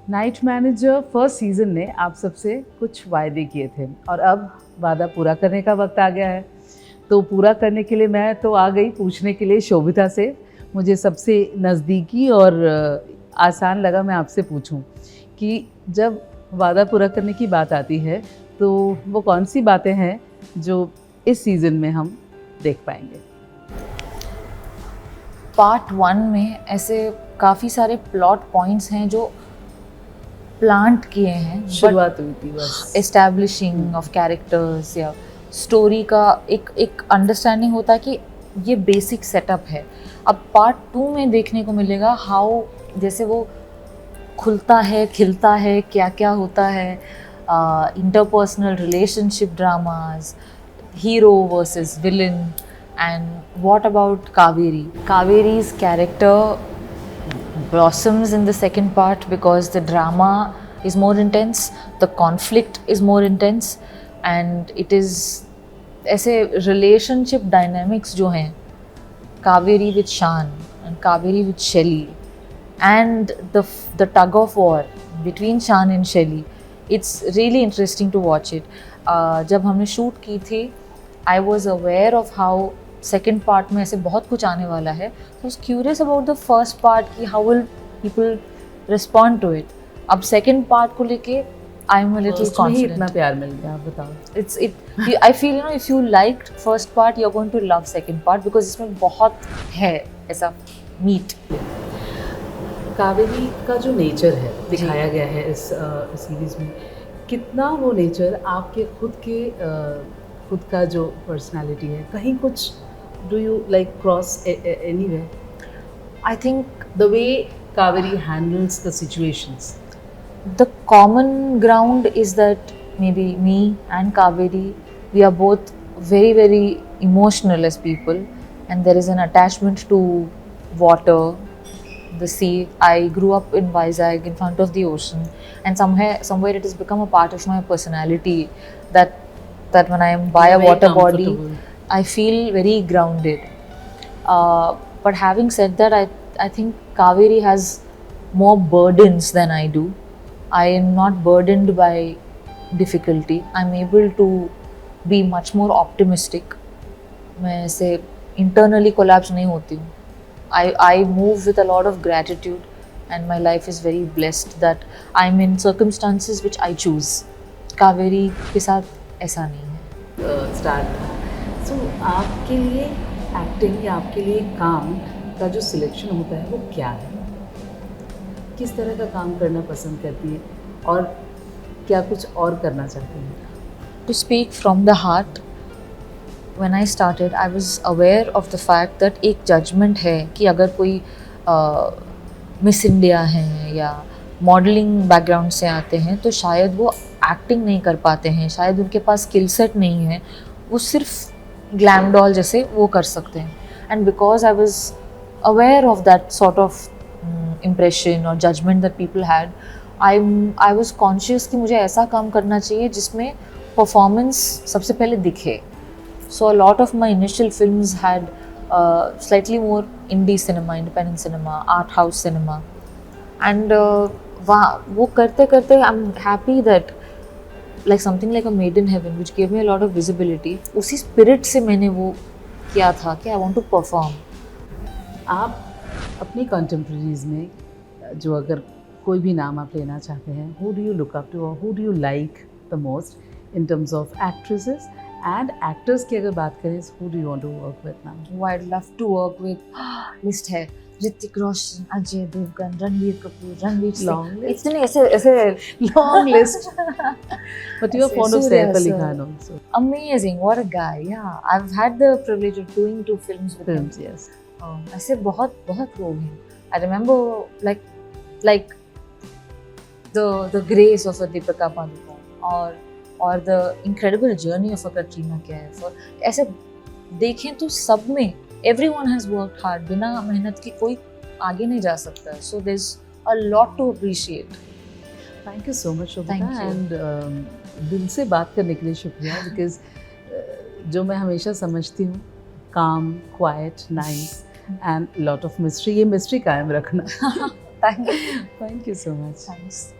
Night manager first season ने आप सबसे कुछ वायदे किए थे और अब वादा पूरा करने का वक्त आ गया है। तो पूरा करने के लिए मैं तो आ गई पूछने के लिए शोभिता से। मुझे सबसे नज़दीकी और आसान लगा मैं आपसे पूछूं कि जब वादा पूरा करने की बात आती है तो वो कौन सी बातें हैं जो इस सीज़न में हम देख पाएंगे। पार्ट 1 में ऐसे काफ़ी सारे प्लॉट पॉइंट्स हैं जो प्लांट किए हैं, शुरुआत हुई थी बस। एस्टैब्लिशिंग ऑफ कैरेक्टर्स या स्टोरी का एक अंडरस्टैंडिंग होता है कि ये बेसिक सेटअप है। अब पार्ट 2 में देखने को मिलेगा हाउ जैसे वो खुलता है, खिलता है, क्या क्या होता है, interpersonal relationship dramas, hero versus villain, and what about Kaveri? Kaveri's character blossoms in the second part because the drama is more intense, the conflict is more intense, and it is ऐसे relationship dynamics जो हैं Kaveri with Shan and Kaveri with Shelly and the tug of war between Shan and Shelly, it's really interesting to watch it. जब हमने shoot की थी I was aware of how second part में ऐसे बहुत कुछ आने वाला है, तो I was curious about the first part कि how will people respond to it. अब सेकेंड पार्ट को लेके I am a little confident. इतना प्यार मिल गया, आप बताओ। It's it I feel you know if you liked first part you are going to love second part because इसमें बहुत है ऐसा मीट। कावेरी का जो नेचर है दिखाया गया है इस सीरीज़ में, कितना वो नेचर आपके खुद का जो पर्सनालिटी है कहीं कुछ do you like cross anywhere? I think the way Kaveri handles the situations, the common ground is that maybe me and Kaveri, we are both very very emotional as people, and there is an attachment to water, the sea. I grew up in Vizag in front of the ocean, and somewhere it has become a part of my personality that when I am by a water body I feel very grounded. But having said that, I think Kaveri has more burdens than I do. I am not burdened by difficulty. I'm able to be much more optimistic. मैं ऐसे internally collapse नहीं होती हूँ. I move with a lot of gratitude, and my life is very blessed that I'm in circumstances which I choose. Kaveri के साथ ऐसा नहीं है। स्टार्ट सो आपके लिए एक्टिंग या आपके लिए काम का जो सिलेक्शन होता है वो क्या है? किस तरह का काम करना पसंद करती है और क्या कुछ और करना चाहती हैं? To speak from the heart, when I started, I was aware of the fact that एक judgment है कि अगर कोई मिस इंडिया हैं या मॉडलिंग बैकग्राउंड से आते हैं तो शायद वो एक्टिंग नहीं कर पाते हैं, शायद उनके पास स्किल सेट नहीं है, वो सिर्फ ग्लैम डॉल जैसे वो कर सकते हैं। And because I was aware of that sort of impression और judgement that people had, I was conscious कि मुझे ऐसा काम करना चाहिए जिसमें परफॉर्मेंस सबसे पहले दिखे। So a lot of my initial films had slightly more indie cinema, independent cinema, art house cinema, and वो करते करते I'm happy that like something like a Made in Heaven which gave me a lot of visibility, उसी spirit से मैंने वो किया था कि I want to perform. आप अपनी कंटेम्प्रेरीज में जो अगर कोई भी नाम आप लेना चाहते हैं, who do you look up to or who do you like the most in terms of actresses and actors की अगर बात करें, who do you want to work with now? Oh, I'd love to work with list है ऋतिक रोशन, अजय देवगन, रणवीर कपूर, रणवीर सिंह, इतने ऐसे long list. But you are fond of Saif Ali Khan also. Amazing, what a guy. Yeah, I've had the privilege of doing 2 films with him. Yes. ऐसे बहुत लोग हैं. I remember like the grace of a Deepika Padukone और the incredible journey of a Katrina Kaif. और ऐसे देखें तो सब में everyone has worked hard. बिना मेहनत के कोई आगे नहीं जा सकता. So there's a lot to appreciate. Thank you so much, Shobita. Thank you. And दिल से बात करने के लिए शुक्रिया because जो मैं हमेशा समझती हूँ calm, quiet, nice and lot of mystery, ये mystery कायम रखना thank you. Thank you so much. Thanks.